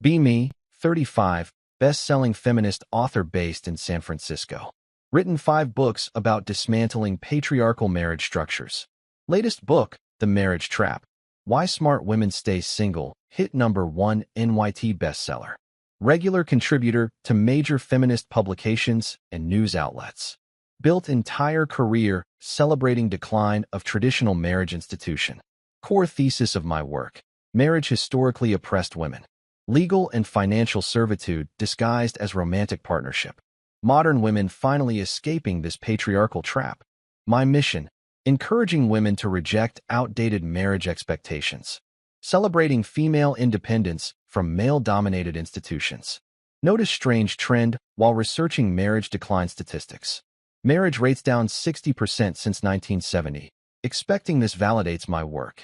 Be Me, 35, best-selling feminist author based in San Francisco. Written 5 books about dismantling patriarchal marriage structures. Latest book, The Marriage Trap: Why Smart Women Stay Single, hit #1 NYT bestseller. Regular contributor to major feminist publications and news outlets. Built entire career celebrating decline of traditional marriage institution. Core thesis of my work: marriage historically oppressed women. Legal and financial servitude disguised as romantic partnership. Modern women finally escaping this patriarchal trap. My mission: encouraging women to reject outdated marriage expectations. Celebrating female independence from male-dominated institutions. Notice strange trend while researching marriage decline statistics. Marriage rates down 60% since 1970. Expecting this validates my work.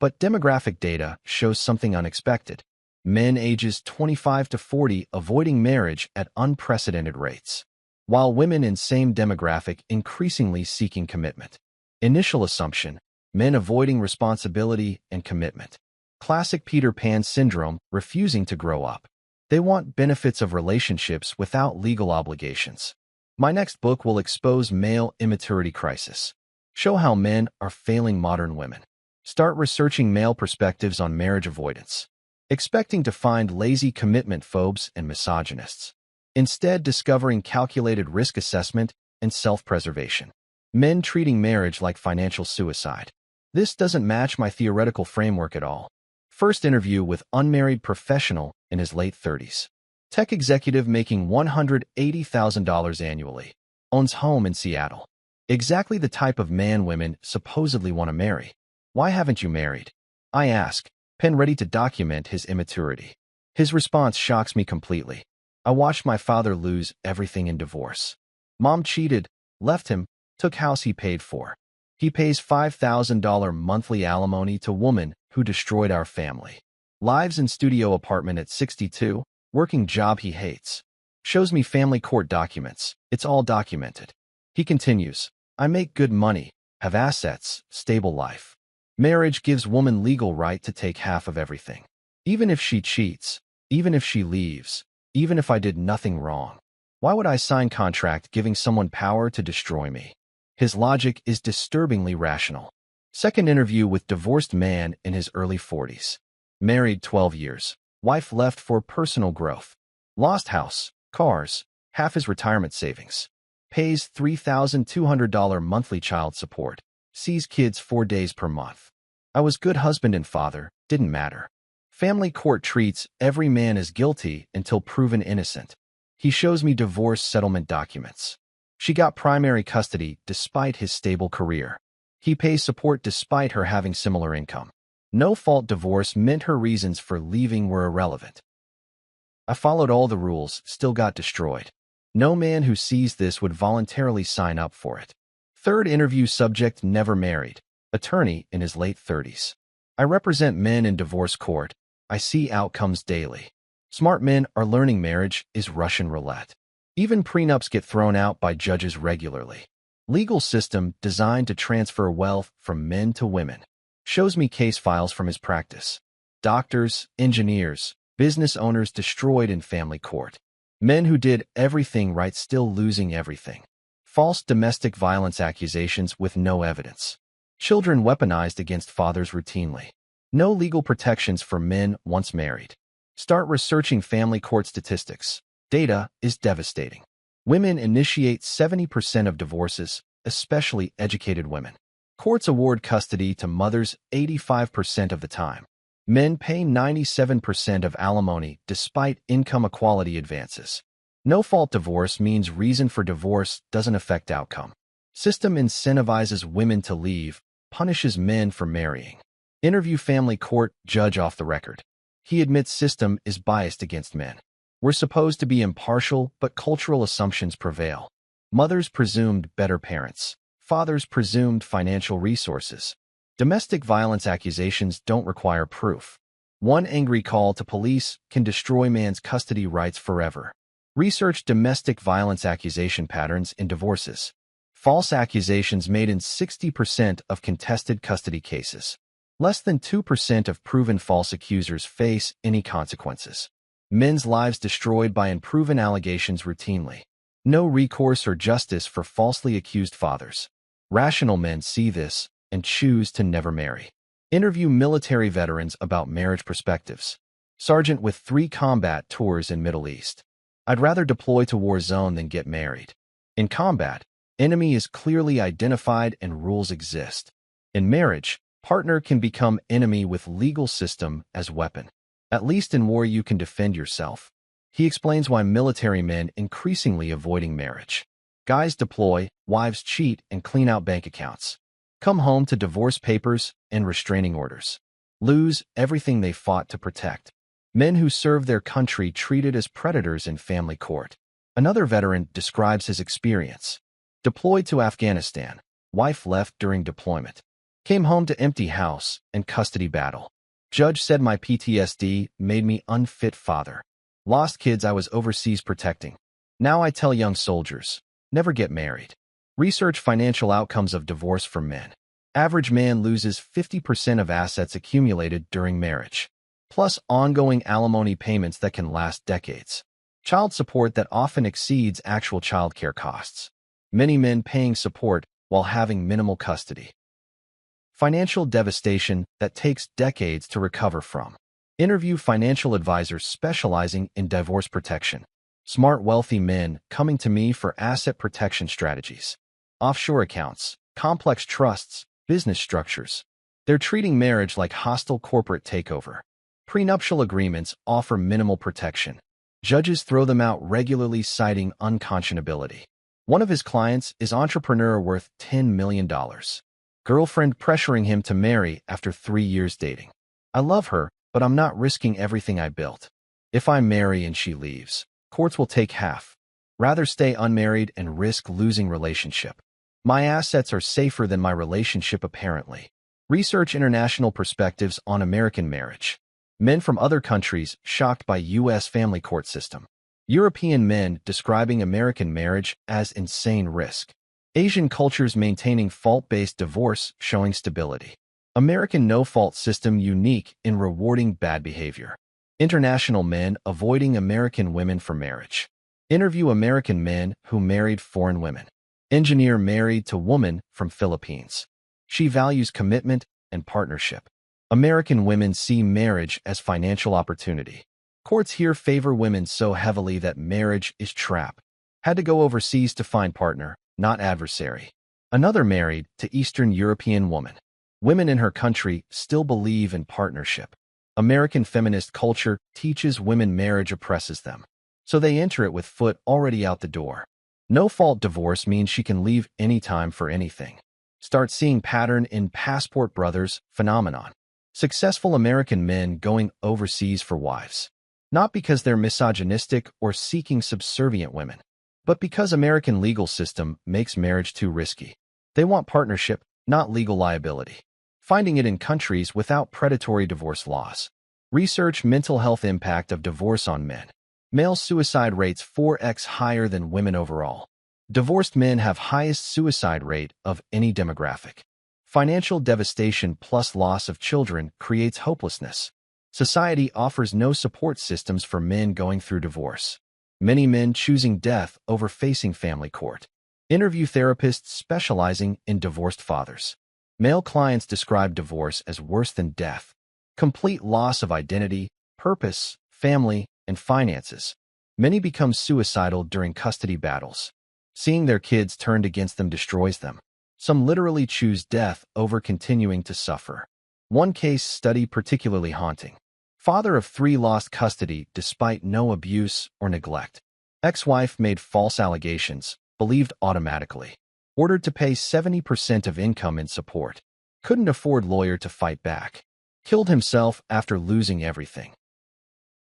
But demographic data shows something unexpected. Men ages 25 to 40 avoiding marriage at unprecedented rates, while women in same demographic increasingly seeking commitment. Initial assumption: men avoiding responsibility and commitment. Classic Peter Pan syndrome, refusing to grow up. They want benefits of relationships without legal obligations. My next book will expose male immaturity crisis. Show how men are failing modern women. Start researching male perspectives on marriage avoidance. Expecting to find lazy commitment phobes and misogynists. Instead, discovering calculated risk assessment and self-preservation. Men treating marriage like financial suicide. This doesn't match my theoretical framework at all. First interview with unmarried professional in his late 30s. Tech executive making $180,000 annually. Owns home in Seattle. Exactly the type of man women supposedly want to marry. Why haven't you married? I ask, pen ready to document his immaturity. His response shocks me completely. I watched my father lose everything in divorce. Mom cheated, left him, took house he paid for. He pays $5,000 monthly alimony to woman who destroyed our family. Lives in studio apartment at 62, working job he hates. Shows me family court documents. It's all documented. He continues, I make good money, have assets, stable life. Marriage gives woman legal right to take half of everything. Even if she cheats, even if she leaves, even if I did nothing wrong. Why would I sign contract giving someone power to destroy me? His logic is disturbingly rational. Second interview with divorced man in his early 40s. Married 12 years. Wife left for personal growth. Lost house, cars, half his retirement savings. Pays $3,200 monthly child support. Sees kids 4 days per month. I was good husband and father, didn't matter. Family court treats every man as guilty until proven innocent. He shows me divorce settlement documents. She got primary custody despite his stable career. He pays support despite her having similar income. No-fault divorce meant her reasons for leaving were irrelevant. I followed all the rules, still got destroyed. No man who sees this would voluntarily sign up for it. Third interview subject: never married. Attorney in his late 30s. I represent men in divorce court. I see outcomes daily. Smart men are learning marriage is Russian roulette. Even prenups get thrown out by judges regularly. Legal system designed to transfer wealth from men to women. Shows me case files from his practice. Doctors, engineers, business owners destroyed in family court. Men who did everything right still losing everything. False domestic violence accusations with no evidence. Children weaponized against fathers routinely. No legal protections for men once married. Start researching family court statistics. Data is devastating. Women initiate 70% of divorces, especially educated women. Courts award custody to mothers 85% of the time. Men pay 97% of alimony despite income equality advances. No-fault divorce means reason for divorce doesn't affect outcome. System incentivizes women to leave, punishes men for marrying. Interview family court judge off the record. He admits system is biased against men. We're supposed to be impartial, but cultural assumptions prevail. Mothers presumed better parents. Fathers presumed financial resources. Domestic violence accusations don't require proof. One angry call to police can destroy man's custody rights forever. Research domestic violence accusation patterns in divorces. False accusations made in 60% of contested custody cases. Less than 2% of proven false accusers face any consequences. Men's lives destroyed by unproven allegations routinely. No recourse or justice for falsely accused fathers. Rational men see this and choose to never marry. Interview military veterans about marriage perspectives. Sergeant with 3 combat tours in Middle East. I'd rather deploy to war zone than get married. In combat, enemy is clearly identified and rules exist. In marriage, partner can become enemy with legal system as weapon. At least in war you can defend yourself. He explains why military men increasingly avoiding marriage. Guys deploy, wives cheat and clean out bank accounts. Come home to divorce papers and restraining orders. Lose everything they fought to protect. Men who serve their country treated as predators in family court. Another veteran describes his experience. Deployed to Afghanistan. Wife left during deployment. Came home to empty house and custody battle. Judge said my PTSD made me unfit father. Lost kids I was overseas protecting. Now I tell young soldiers, never get married. Research financial outcomes of divorce for men. Average man loses 50% of assets accumulated during marriage, plus ongoing alimony payments that can last decades. Child support that often exceeds actual child care costs. Many men paying support while having minimal custody. Financial devastation that takes decades to recover from. Interview financial advisors specializing in divorce protection. Smart, wealthy men coming to me for asset protection strategies. Offshore accounts, complex trusts, business structures. They're treating marriage like hostile corporate takeover. Prenuptial agreements offer minimal protection. Judges throw them out regularly, citing unconscionability. One of his clients is entrepreneur worth $10 million. Girlfriend pressuring him to marry after 3 years dating. I love her, but I'm not risking everything I built. If I marry and she leaves, courts will take half. Rather stay unmarried and risk losing relationship. My assets are safer than my relationship apparently. Research international perspectives on American marriage. Men from other countries shocked by U.S. family court system. European men describing American marriage as insane risk. Asian cultures maintaining fault-based divorce showing stability. American no-fault system unique in rewarding bad behavior. International men avoiding American women for marriage. Interview American men who married foreign women. Engineer married to woman from Philippines. She values commitment and partnership. American women see marriage as financial opportunity. Courts here favor women so heavily that marriage is trap. Had to go overseas to find partner, not adversary. Another married to Eastern European woman. Women in her country still believe in partnership. American feminist culture teaches women marriage oppresses them, so they enter it with foot already out the door. No-fault divorce means she can leave anytime for anything. Start seeing pattern in passport brothers phenomenon. Successful American men going overseas for wives. Not because they're misogynistic or seeking subservient women, but because American legal system makes marriage too risky. They want partnership, not legal liability. Finding it in countries without predatory divorce laws. Research mental health impact of divorce on men. Male suicide rates 4x higher than women overall. Divorced men have highest suicide rate of any demographic. Financial devastation plus loss of children creates hopelessness. Society offers no support systems for men going through divorce. Many men choosing death over facing family court. Interview therapists specializing in divorced fathers. Male clients describe divorce as worse than death. Complete loss of identity, purpose, family, and finances. Many become suicidal during custody battles. Seeing their kids turned against them destroys them. Some literally choose death over continuing to suffer. One case study particularly haunting. Father of 3 lost custody despite no abuse or neglect. Ex-wife made false allegations, believed automatically. Ordered to pay 70% of income in support. Couldn't afford lawyer to fight back. Killed himself after losing everything.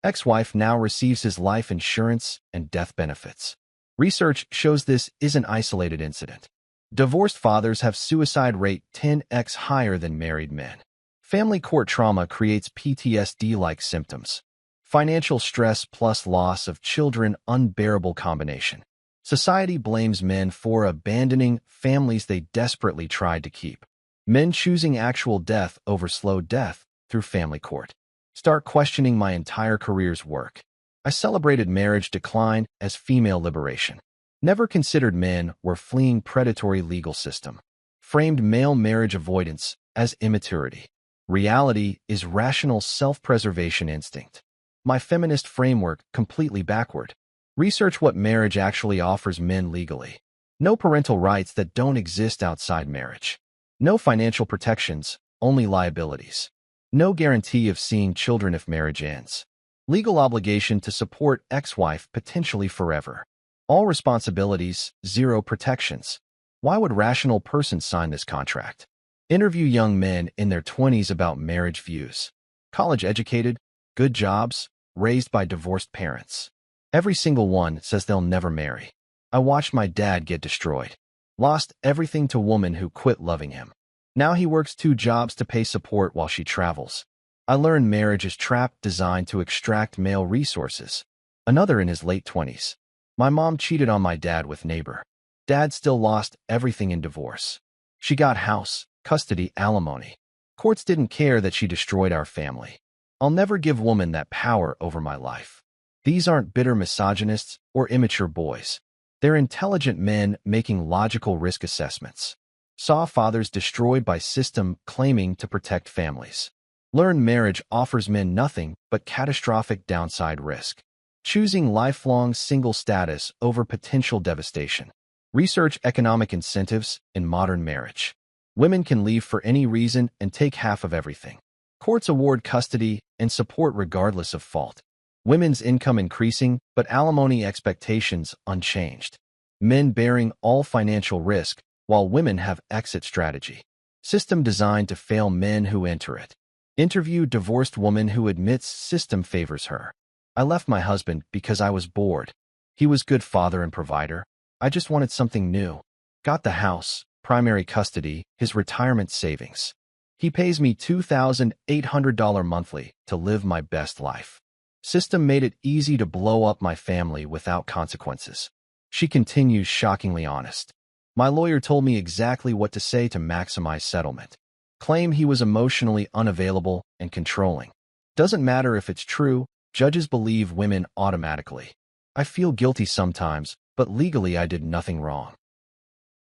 Ex-wife now receives his life insurance and death benefits. Research shows this is an isolated incident. Divorced fathers have suicide rate 10x higher than married men. Family court trauma creates PTSD-like symptoms. Financial stress plus loss of children unbearable combination. Society blames men for abandoning families they desperately tried to keep. Men choosing actual death over slow death through family court. Start questioning my entire career's work. I celebrated marriage decline as female liberation. Never considered men were fleeing predatory legal system. Framed male marriage avoidance as immaturity. Reality is rational self-preservation instinct. My feminist framework completely backward. Research what marriage actually offers men legally. No parental rights that don't exist outside marriage. No financial protections, only liabilities. No guarantee of seeing children if marriage ends. Legal obligation to support ex-wife potentially forever. All responsibilities, zero protections. Why would rational persons sign this contract? Interview young men in their 20s about marriage views. College educated, good jobs, raised by divorced parents. Every single one says they'll never marry. I watched my dad get destroyed. Lost everything to woman who quit loving him. Now he works 2 jobs to pay support while she travels. I learned marriage is trap designed to extract male resources. Another in his late 20s. My mom cheated on my dad with neighbor. Dad still lost everything in divorce. She got house, custody, alimony. Courts didn't care that she destroyed our family. I'll never give woman that power over my life. These aren't bitter misogynists or immature boys. They're intelligent men making logical risk assessments. Saw fathers destroyed by system claiming to protect families. Learned marriage offers men nothing but catastrophic downside risk. Choosing lifelong single status over potential devastation. Research economic incentives in modern marriage. Women can leave for any reason and take half of everything. Courts award custody and support regardless of fault. Women's income increasing, but alimony expectations unchanged. Men bearing all financial risk, while women have exit strategy. System designed to fail men who enter it. Interview divorced woman who admits system favors her. I left my husband because I was bored. He was good father and provider. I just wanted something new. Got the house, primary custody, his retirement savings. He pays me $2,800 monthly to live my best life. System made it easy to blow up my family without consequences. She continues shockingly honest. My lawyer told me exactly what to say to maximize settlement. Claim he was emotionally unavailable and controlling. Doesn't matter if it's true, judges believe women automatically. I feel guilty sometimes, but legally I did nothing wrong.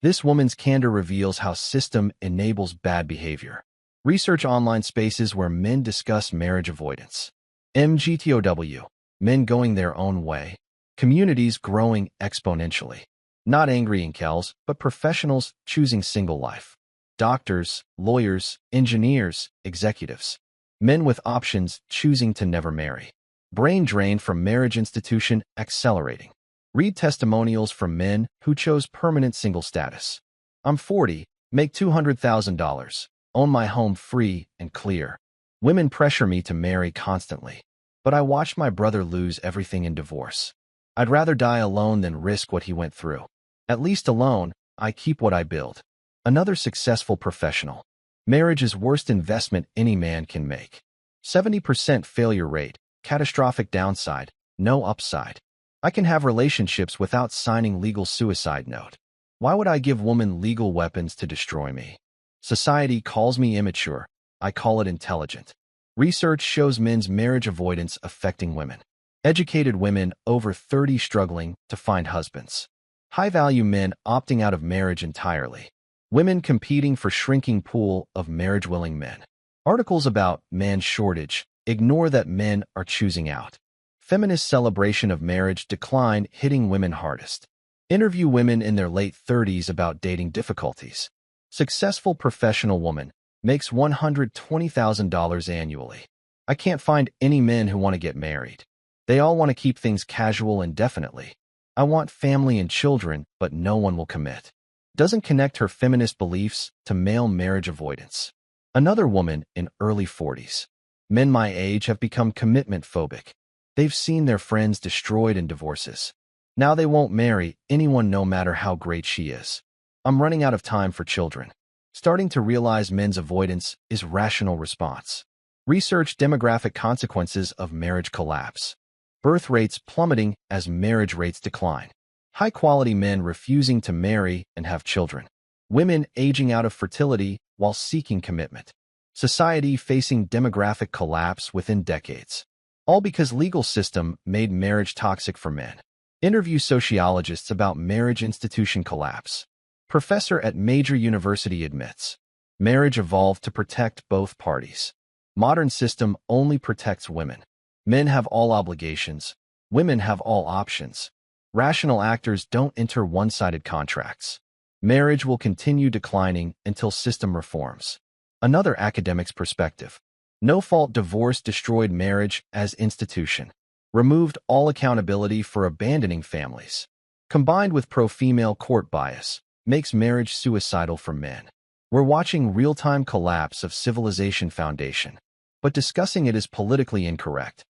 This woman's candor reveals how system enables bad behavior. Research online spaces where men discuss marriage avoidance. MGTOW. Men going their own way. Communities growing exponentially. Not angry incels, but professionals choosing single life. Doctors, lawyers, engineers, executives. Men with options choosing to never marry. Brain drain from marriage institution accelerating. Read testimonials from men who chose permanent single status. I'm 40, make $200,000, own my home free and clear. Women pressure me to marry constantly. But I watched my brother lose everything in divorce. I'd rather die alone than risk what he went through. At least alone, I keep what I build. Another successful professional. Marriage is worst investment any man can make. 70% failure rate, catastrophic downside, no upside. I can have relationships without signing legal suicide note. Why would I give women legal weapons to destroy me? Society calls me immature. I call it intelligent. Research shows men's marriage avoidance affecting women. Educated women over 30 struggling to find husbands. High-value men opting out of marriage entirely. Women competing for shrinking pool of marriage-willing men. Articles about man shortage ignore that men are choosing out. Feminist celebration of marriage decline hitting women hardest. Interview women in their late 30s about dating difficulties. Successful professional woman makes $120,000 annually. I can't find any men who want to get married. They all want to keep things casual indefinitely. I want family and children, but no one will commit. Doesn't connect her feminist beliefs to male marriage avoidance. Another woman in early 40s. Men my age have become commitment phobic. They've seen their friends destroyed in divorces. Now they won't marry anyone no matter how great she is. I'm running out of time for children. Starting to realize men's avoidance is rational response. Research demographic consequences of marriage collapse. Birth rates plummeting as marriage rates decline. High-quality men refusing to marry and have children. Women aging out of fertility while seeking commitment. Society facing demographic collapse within decades. All because legal system made marriage toxic for men. Interview sociologists about marriage institution collapse. Professor at major university admits, marriage evolved to protect both parties. Modern system only protects women. Men have all obligations. Women have all options. Rational actors don't enter one-sided contracts. Marriage will continue declining until system reforms. Another academic's perspective. No-fault divorce destroyed marriage as institution. Removed all accountability for abandoning families. Combined with pro-female court bias, makes marriage suicidal for men. We're watching real-time collapse of civilization foundation, but discussing it is politically incorrect.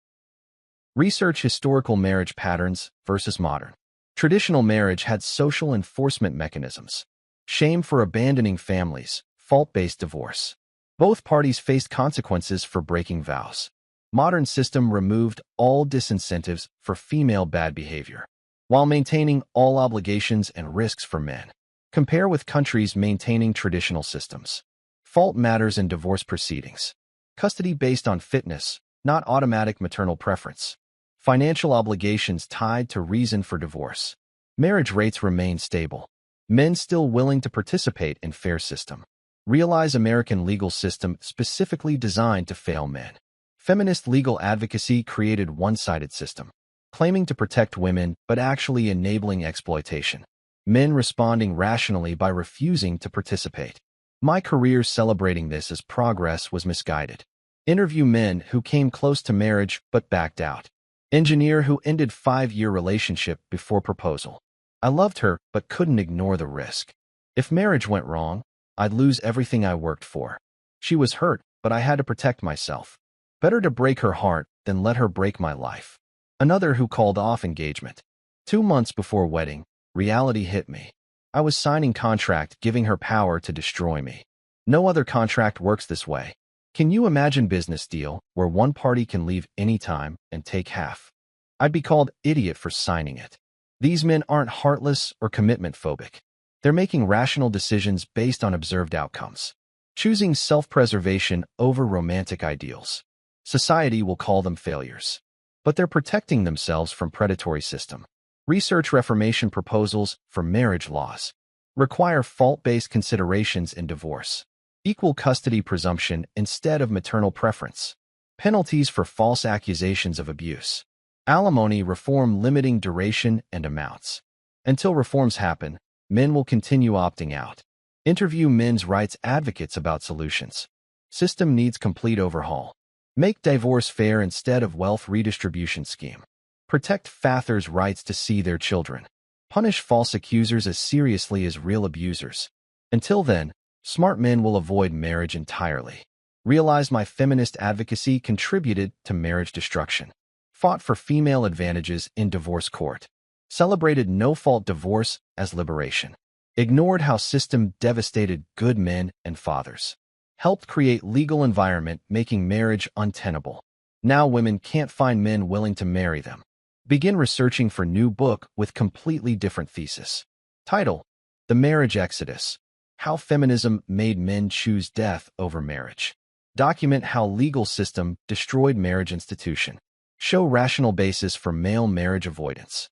Research historical marriage patterns versus modern. Traditional marriage had social enforcement mechanisms. Shame for abandoning families, fault-based divorce. Both parties faced consequences for breaking vows. Modern system removed all disincentives for female bad behavior, while maintaining all obligations and risks for men. Compare with countries maintaining traditional systems. Fault matters in divorce proceedings. Custody based on fitness, not automatic maternal preference. Financial obligations tied to reason for divorce. Marriage rates remain stable. Men still willing to participate in fair system. Realize American legal system specifically designed to fail men. Feminist legal advocacy created one-sided system, claiming to protect women but actually enabling exploitation. Men responding rationally by refusing to participate. My career celebrating this as progress was misguided. Interview men who came close to marriage but backed out. Engineer who ended 5-year relationship before proposal. I loved her but couldn't ignore the risk. If marriage went wrong, I'd lose everything I worked for. She was hurt, but I had to protect myself. Better to break her heart than let her break my life. Another who called off engagement. 2 months before wedding, reality hit me. I was signing contract giving her power to destroy me. No other contract works this way. Can you imagine business deal where one party can leave anytime and take half? I'd be called idiot for signing it. These men aren't heartless or commitment phobic. They're making rational decisions based on observed outcomes, choosing self-preservation over romantic ideals. Society will call them failures, but they're protecting themselves from predatory system. Research reformation proposals for marriage laws require fault-based considerations in divorce, equal custody presumption instead of maternal preference, penalties for false accusations of abuse, alimony reform limiting duration and amounts. Until reforms happen, men will continue opting out. Interview men's rights advocates about solutions. System needs complete overhaul. Make divorce fair instead of wealth redistribution scheme. Protect fathers' rights to see their children. Punish false accusers as seriously as real abusers. Until then, smart men will avoid marriage entirely. Realize my feminist advocacy contributed to marriage destruction. Fought for female advantages in divorce court. Celebrated no-fault divorce as liberation. Ignored how system devastated good men and fathers. Helped create legal environment making marriage untenable. Now women can't find men willing to marry them. Begin researching for new book with completely different thesis. Title: The Marriage Exodus. How Feminism Made Men Choose Death Over Marriage. Document how legal system destroyed marriage institution. Show rational basis for male marriage avoidance.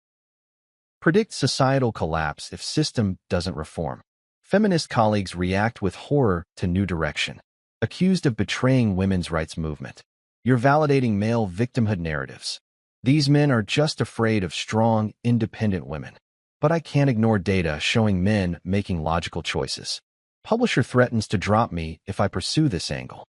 Predict societal collapse if system doesn't reform. Feminist colleagues react with horror to new direction. Accused of betraying women's rights movement. You're validating male victimhood narratives. These men are just afraid of strong, independent women. But I can't ignore data showing men making logical choices. Publisher threatens to drop me if I pursue this angle.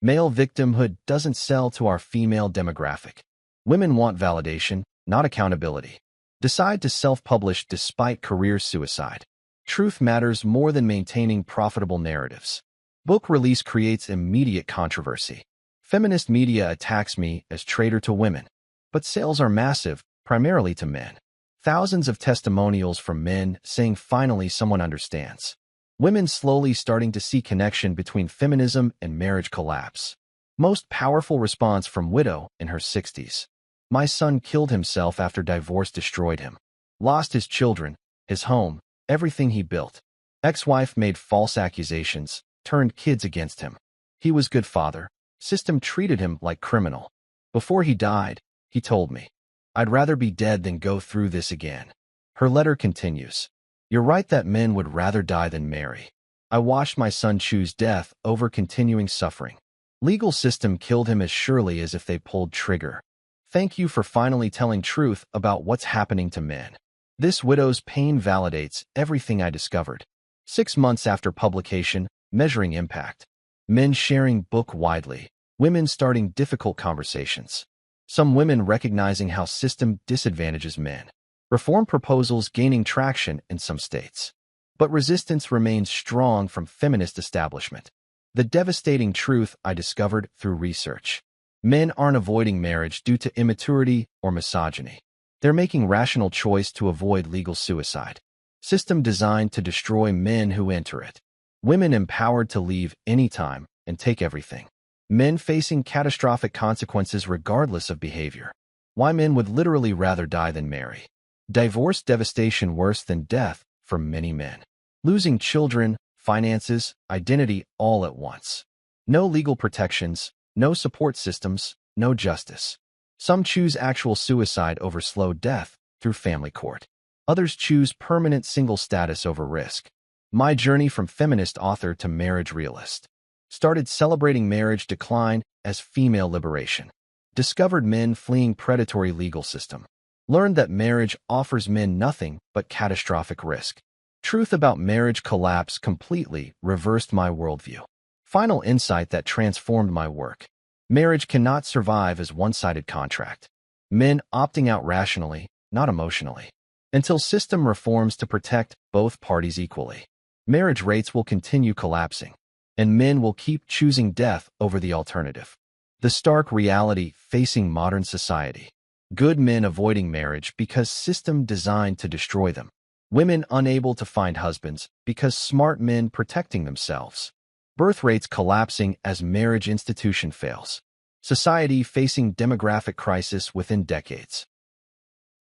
Male victimhood doesn't sell to our female demographic. Women want validation, not accountability. Decide to self-publish despite career suicide. Truth matters more than maintaining profitable narratives. Book release creates immediate controversy. Feminist media attacks me as traitor to women. But sales are massive, primarily to men. Thousands of testimonials from men saying finally someone understands. Women slowly starting to see connection between feminism and marriage collapse. Most powerful response from widow in her 60s. My son killed himself after divorce destroyed him. Lost his children, his home, everything he built. Ex-wife made false accusations, turned kids against him. He was good father. System treated him like criminal. Before he died, he told me, "I'd rather be dead than go through this again." Her letter continues, "You're right that men would rather die than marry. I watched my son choose death over continuing suffering. Legal system killed him as surely as if they pulled trigger. Thank you for finally telling truth about what's happening to men. This widow's pain validates everything I discovered." 6 months after publication, measuring impact. Men sharing book widely. Women starting difficult conversations. Some women recognizing how system disadvantages men. Reform proposals gaining traction in some states. But resistance remains strong from feminist establishment. The devastating truth I discovered through research. Men aren't avoiding marriage due to immaturity or misogyny. They're making rational choice to avoid legal suicide. System designed to destroy men who enter it. Women empowered to leave anytime and take everything. Men facing catastrophic consequences regardless of behavior. Why men would literally rather die than marry. Divorce devastation worse than death for many men. Losing children, finances, identity all at once. No legal protections, no support systems, no justice. Some choose actual suicide over slow death through family court. Others choose permanent single status over risk. My journey from feminist author to marriage realist. Started celebrating marriage decline as female liberation. Discovered men fleeing predatory legal system. Learned that marriage offers men nothing but catastrophic risk. Truth about marriage collapse completely reversed my worldview. Final insight that transformed my work. Marriage cannot survive as one-sided contract. Men opting out rationally, not emotionally. Until system reforms to protect both parties equally. Marriage rates will continue collapsing, and men will keep choosing death over the alternative. The stark reality facing modern society. Good men avoiding marriage because system designed to destroy them. Women unable to find husbands because smart men protecting themselves. Birth rates collapsing as marriage institution fails. Society facing demographic crisis within decades.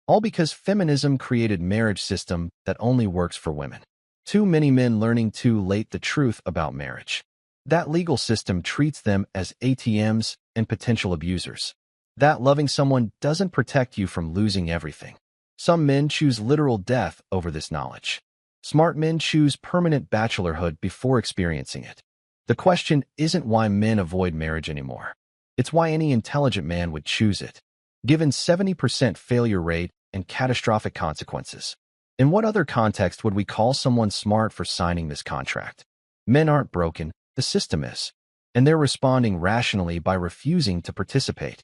All because feminism created marriage system that only works for women. Too many men learning too late the truth about marriage. That legal system treats them as ATMs and potential abusers. That loving someone doesn't protect you from losing everything. Some men choose literal death over this knowledge. Smart men choose permanent bachelorhood before experiencing it. The question isn't why men avoid marriage anymore. It's why any intelligent man would choose it. Given 70% failure rate and catastrophic consequences. In what other context would we call someone smart for signing this contract? Men aren't broken, the system is. And they're responding rationally by refusing to participate.